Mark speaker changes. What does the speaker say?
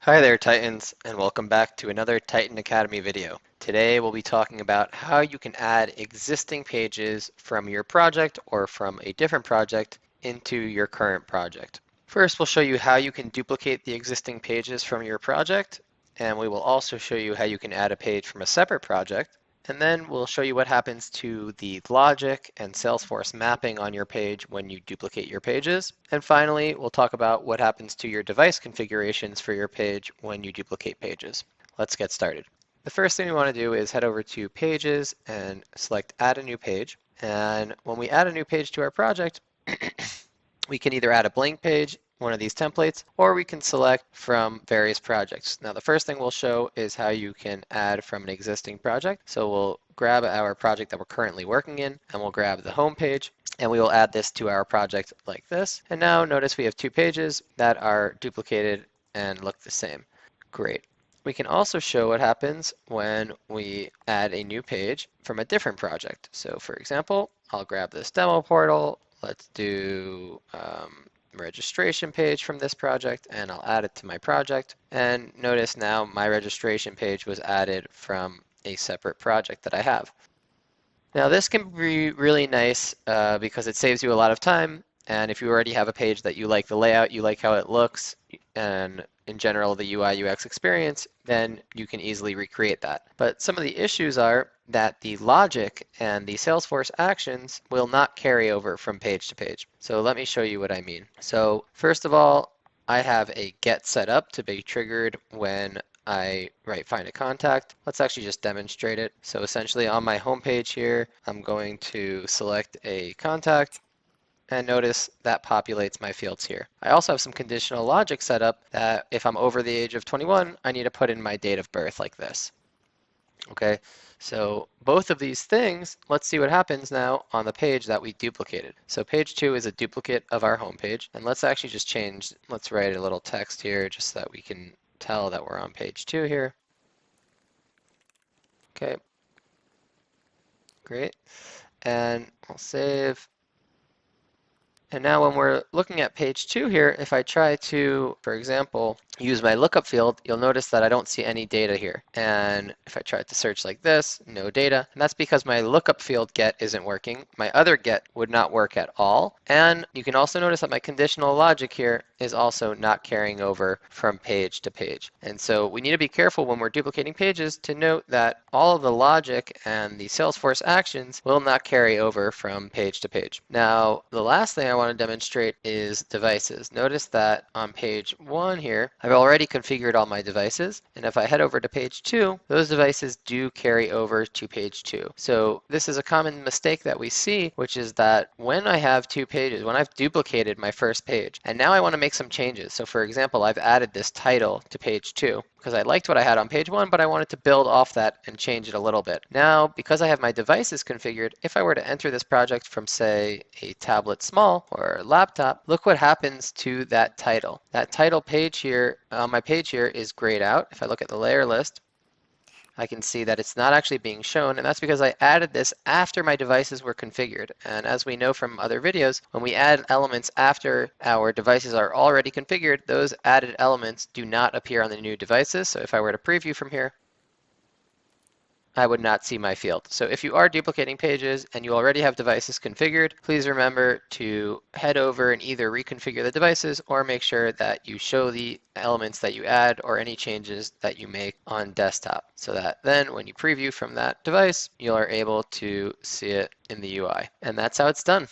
Speaker 1: Hi there Titans, and welcome back to another Titan Academy video. Today we'll be talking about how you can add existing pages from your project or from a different project into your current project. First, we'll show you how you can duplicate the existing pages from your project, and we will also show you how you can add a page from a separate project. And then we'll show you what happens to the logic and Salesforce mapping on your page when you duplicate your pages. And finally, we'll talk about what happens to your device configurations for your page when you duplicate pages. Let's get started. The first thing we want to do is head over to Pages and select Add a New Page. And when we add a new page to our project, we can either add a blank page, one of these templates, or we can select from various projects. Now the first thing we'll show is how you can add from an existing project. So we'll grab our project that we're currently working in, and we'll grab the home page, and we will add this to our project like this. And now notice we have two pages that are duplicated and look the same. Great. We can also show what happens when we add a new page from a different project. So for example, I'll grab this demo portal. Let's do registration page from this project, and I'll add it to my project. And notice now my registration page was added from a separate project that I have. Now this can be really nice because it saves you a lot of time. And if you already have a page that you like the layout, you like how it looks, and in general the UI UX experience, then you can easily recreate that. But some of the issues are that the logic and the Salesforce actions will not carry over from page to page. So let me show you what I mean. So first of all, I have a get set up to be triggered when I find a contact. Let's actually just demonstrate it. So essentially on my home page here, I'm going to select a contact, and notice that populates my fields here. I also have some conditional logic set up that if I'm over the age of 21, I need to put in my date of birth like this. Okay, so both of these things, let's see what happens now on the page that we duplicated. So page 2 is a duplicate of our home page, and let's actually just change, let's write a little text here just so that we can tell that we're on page 2 here. Okay, great, and I'll save. And now when we're looking at page 2 here, if I try to, for example, use my lookup field, you'll notice that I don't see any data here. And if I try to search like this, no data. And that's because my lookup field get isn't working. My other get would not work at all. And you can also notice that my conditional logic here is also not carrying over from page to page. And so we need to be careful when we're duplicating pages to note that all of the logic and the Salesforce actions will not carry over from page to page. Now, the last thing I want to demonstrate is devices. Notice that on page 1 here, I've already configured all my devices. And if I head over to page 2, those devices do carry over to page 2. So this is a common mistake that we see, which is that when I have two pages, when I've duplicated my first page, and now I want to make some changes. So for example, I've added this title to page 2 because I liked what I had on page 1, but I wanted to build off that and change it a little bit. Now, because I have my devices configured, if I were to enter this project from, say, a tablet small or a laptop, look what happens to that title. That title page here, on my page here, is grayed out. If I look at the layer list, I can see that it's not actually being shown, and that's because I added this after my devices were configured. And as we know from other videos, when we add elements after our devices are already configured, those added elements do not appear on the new devices. So if I were to preview from here, I would not see my field. So if you are duplicating pages and you already have devices configured, please remember to head over and either reconfigure the devices or make sure that you show the elements that you add or any changes that you make on desktop, so that then when you preview from that device, you are able to see it in the UI. And that's how it's done.